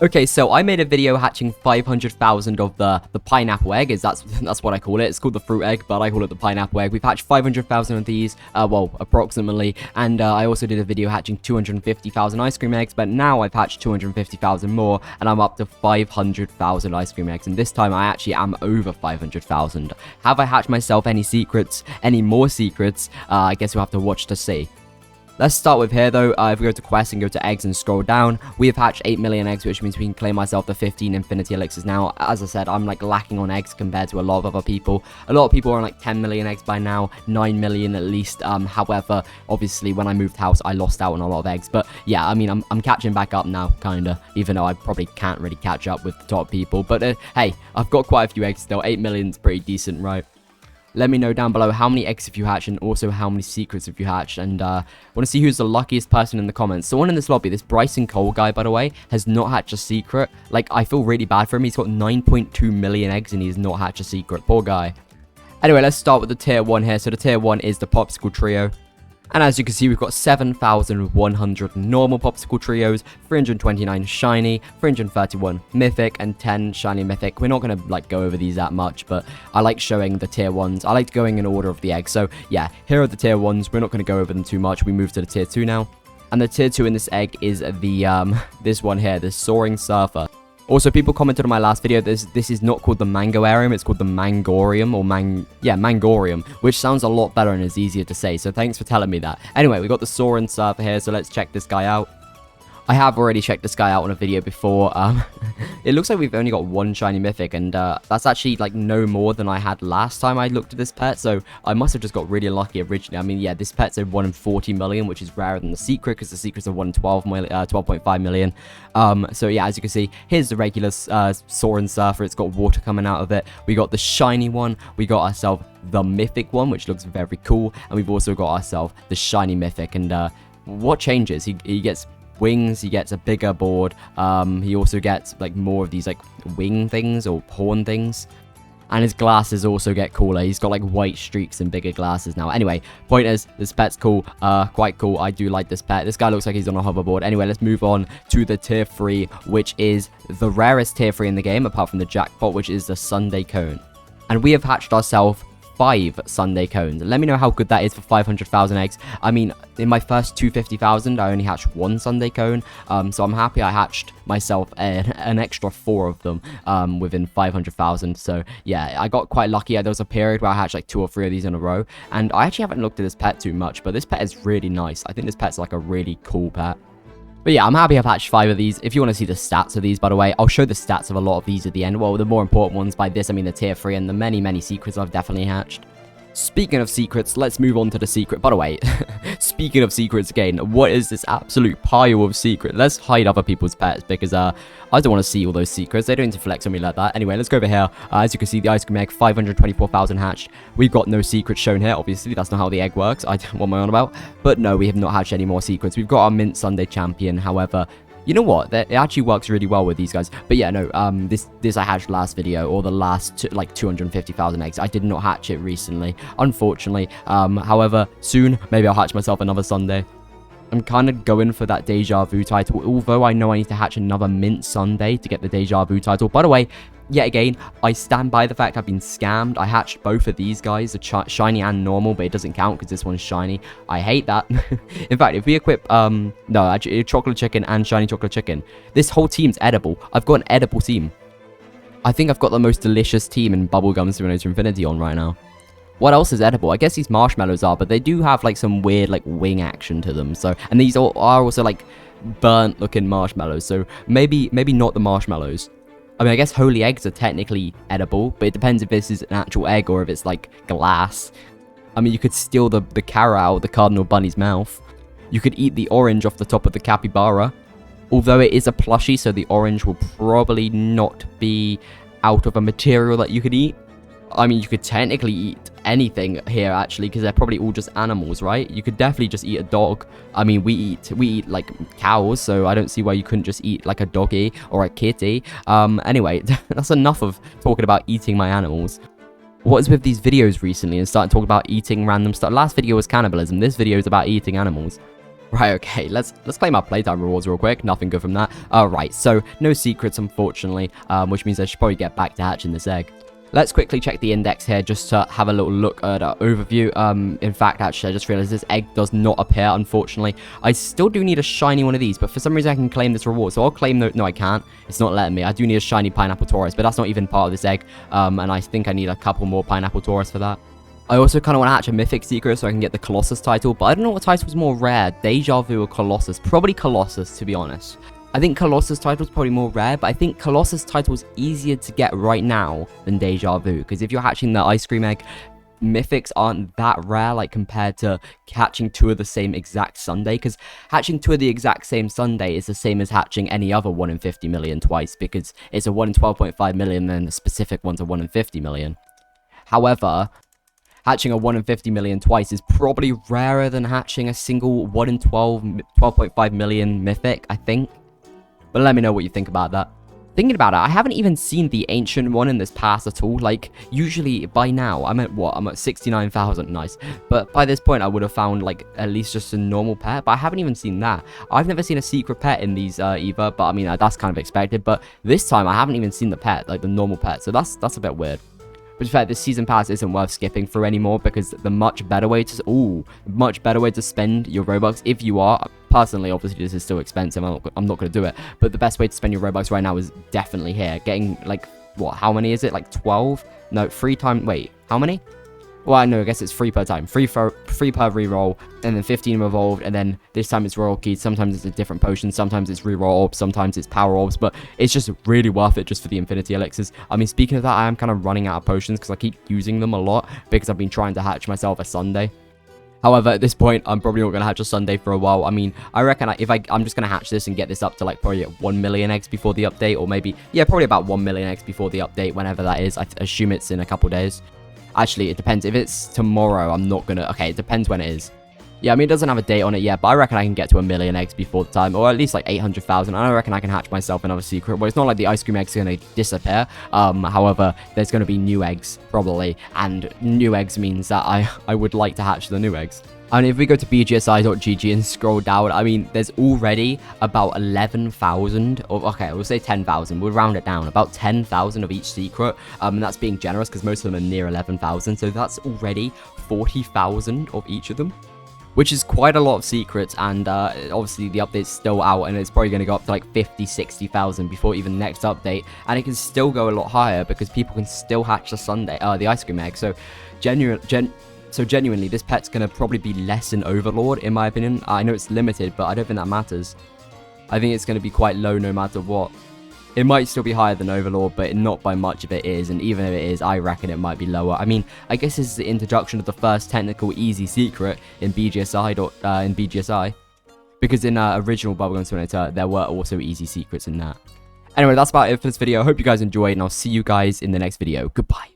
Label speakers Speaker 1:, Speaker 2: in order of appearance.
Speaker 1: Okay, so I made a video hatching 500,000 of the pineapple egg. That's what I call it. It's called the fruit egg, but I call it the pineapple egg. We've hatched 500,000 of these, well, approximately. And I also did a video hatching 250,000 ice cream eggs, but now I've hatched 250,000 more, and I'm up to 500,000 ice cream eggs. And this time I actually am over 500,000. Have I hatched myself any secrets? Any more secrets? I guess you'll have to watch to see. Let's start with here though. If we go to quests and go to eggs and scroll down, we have hatched 8 million eggs, which means we can claim myself the 15 infinity elixirs now. As I said, I'm like lacking on eggs compared to a lot of other people. A lot of people are on like 10 million eggs by now, 9 million at least. However, obviously when I moved house, I lost out on a lot of eggs. But yeah, I mean, I'm catching back up now, kinda, even though I probably can't really catch up with the top people. But hey, I've got quite a few eggs still. 8 million is pretty decent, right? Let me know down below how many eggs have you hatched and also how many secrets have you hatched. And want to see who's the luckiest person in the comments. Someone in this lobby, this Bryson Cole guy, by the way, has not hatched a secret. Like, I feel really bad for him. He's got 9.2 million eggs and he's not hatched a secret. Poor guy. Anyway, let's start with the tier 1 here. So the tier 1 is the Popsicle Trio. And as you can see, we've got 7,100 normal Popsicle Trios, 329 Shiny, 331 Mythic, and 10 Shiny Mythic. We're not going to, like, go over these that much, but I like showing the tier 1s. I like going in order of the eggs. So, yeah, here are the tier 1s. We're not going to go over them too much. We move to the tier 2 now. And the tier 2 in this egg is the, this one here, the Soaring Surfer. Also, people commented on my last video, this is not called the Mangoarium, it's called the Mangorium, or Mangorium, which sounds a lot better and is easier to say, so thanks for telling me that. Anyway, we got the Soaring Surfer here, so let's check this guy out. I have already checked this guy out on a video before. It looks like we've only got 1 shiny mythic, and that's actually like no more than I had last time I looked at this pet, so I must have just got really lucky originally. I mean, yeah, this pet's a 1 in 40 million, which is rarer than the secret, because the secret's a 1 in 12.5 million. So yeah, as you can see, here's the regular Soaring Surfer. It's got water coming out of it. We got the shiny one. We got ourselves the mythic one, which looks very cool, and we've also got ourselves the shiny mythic. And what changes? He gets wings, he gets a bigger board, he also gets like more of these like wing things or horn things, and his glasses also get cooler. He's got like white streaks and bigger glasses now. Anyway, point is, this pet's cool, quite cool. I do like this pet. This guy looks like he's on a hoverboard. Anyway, let's move on to the tier 3, which is the rarest tier 3 in the game, apart from the jackpot, which is the Sunday Cone. And we have hatched ourselves 5 Sunday Cones. Let me know how good that is for 500,000 eggs. I mean, in my first 250,000, I only hatched 1 Sunday Cone, so I'm happy I hatched myself an extra 4 of them within 500,000. So yeah, I got quite lucky. There was a period where I hatched like 2 or 3 of these in a row, and I actually haven't looked at this pet too much, but this pet is really nice. I think this pet's like a really cool pet. But yeah, I'm happy I've hatched 5 of these. If you want to see the stats of these, by the way, I'll show the stats of a lot of these at the end. Well, the more important ones. By this, I mean the tier 3 and the many, many secrets I've definitely hatched. Speaking of secrets, let's move on to the secret. By the way, speaking of secrets again, what is this absolute pile of secrets? Let's hide other people's pets, because I don't want to see all those secrets. They don't need to flex on me like that. Anyway, let's go over here. As you can see, the ice cream egg, 524,000 hatched. We've got no secrets shown here. Obviously, that's not how the egg works. What am I on about? But no, we have not hatched any more secrets. We've got our Mint Sunday champion. However, you know what? It actually works really well with these guys. But yeah, no, this I hatched last video, or the last like 250,000 eggs. I did not hatch it recently, unfortunately. However, soon, maybe I'll hatch myself another Sunday. I'm kind of going for that Deja Vu title, although I know I need to hatch another Mint Sunday to get the Deja Vu title. By the way, yet again, I stand by the fact I've been scammed. I hatched both of these guys, the shiny and normal, but it doesn't count because this one's shiny. I hate that. In fact, if we equip, no, actually, chocolate chicken and shiny chocolate chicken, this whole team's edible. I've got an edible team. I think I've got the most delicious team in Bubblegum Simulator Infinity on right now. What else is edible? I guess these marshmallows are, but they do have like some weird like wing action to them. So, and these are also like burnt looking marshmallows. So maybe not the marshmallows. I mean, I guess holy eggs are technically edible, but it depends if this is an actual egg or if it's like glass. I mean, you could steal the carrot out of the cardinal bunny's mouth. You could eat the orange off the top of the capybara. Although it is a plushie, so the orange will probably not be out of a material that you could eat. I mean, you could technically eat anything here, actually, because they're probably all just animals, right? You could definitely just eat a dog. I mean, we eat like cows, so I don't see why you couldn't just eat like a doggy or a kitty. Anyway, that's enough of talking about eating my animals. What is with these videos recently and starting to talk about eating random stuff? Last video was cannibalism. This video is about eating animals. Right, okay, let's claim our playtime rewards real quick. Nothing good from that. Alright, so no secrets, unfortunately, which means I should probably get back to hatching this egg. Let's quickly check the index here just to have a little look at our overview. In fact, actually, I just realized this egg does not appear, unfortunately. I still do need a shiny one of these, but for some reason I can claim this reward. So I'll claim the... No, I can't. It's not letting me. I do need a shiny pineapple Taurus, but that's not even part of this egg. And I think I need a couple more pineapple Taurus for that. I also kind of want to hatch a mythic secret so I can get the Colossus title, but I don't know what title is more rare, Deja Vu or Colossus. Probably Colossus, to be honest. I think Colossus title is probably more rare, but I think Colossus title is easier to get right now than Deja Vu, because if you're hatching the ice cream egg, mythics aren't that rare, like compared to hatching 2 of the same exact Sunday, because hatching 2 of the exact same Sunday is the same as hatching any other 1 in 50 million twice, because it's a 1 in 12.5 million and the specific one's a 1 in 50 million. However, hatching a 1 in 50 million twice is probably rarer than hatching a single 1 in 12.5 million mythic, I think. But let me know what you think about that. Thinking about it, I haven't even seen the ancient one in this pass at all. Like, usually by now, I'm at what? I'm at 69,000, nice. But by this point, I would have found, like, at least just a normal pet. But I haven't even seen that. I've never seen a secret pet in these either. But I mean, that's kind of expected. But this time, I haven't even seen the pet, like the normal pet. So that's a bit weird. But in fact, this season pass isn't worth skipping through anymore because the much better way to spend your Robux, if you are, personally, obviously this is still expensive, I'm not going to do it, but the best way to spend your Robux right now is definitely here. Getting, like, what, how many is it? Like 12? No, 3 times, wait, how many? Well, I know, I guess it's 3 per time. 3 per reroll, and then 15 revolved, and then this time it's royal keys. Sometimes it's a different potion, sometimes it's reroll orbs, sometimes it's power orbs, but it's just really worth it just for the infinity elixirs. I mean, speaking of that, I am kind of running out of potions because I keep using them a lot because I've been trying to hatch myself a Sunday. However, at this point, I'm probably not going to hatch a Sunday for a while. I mean, I reckon I'm just going to hatch this and get this up to, like, probably 1 million eggs before the update, or maybe, yeah, probably about 1 million eggs before the update, whenever that is. I assume it's in a couple days. Actually, it depends. If it's tomorrow, I'm not gonna... Okay, it depends when it is. Yeah, I mean, it doesn't have a date on it yet, but I reckon I can get to 1 million eggs before the time, or at least, like, 800,000. I reckon I can hatch myself another secret. Well, it's not like the ice cream eggs are gonna disappear. However, there's gonna be new eggs, probably, and new eggs means that I would like to hatch the new eggs. And if we go to bgsi.gg and scroll down, I mean, there's already about 11,000, or okay, we'll say 10,000, we'll round it down, about 10,000 of each secret, and that's being generous because most of them are near 11,000, so that's already 40,000 of each of them, which is quite a lot of secrets, and obviously the update's still out, and it's probably going to go up to like 50, 60,000 before even the next update, and it can still go a lot higher because people can still hatch the ice cream egg, so genuinely, this pet's going to probably be less than Overlord, in my opinion. I know it's limited, but I don't think that matters. I think it's going to be quite low no matter what. It might still be higher than Overlord, but not by much if it is, and even if it is, I reckon it might be lower. I mean, I guess this is the introduction of the first technical easy secret in BGSI, because in original Bubblegum Simulator, there were also easy secrets in that. Anyway, that's about it for this video. I hope you guys enjoyed, and I'll see you guys in the next video. Goodbye.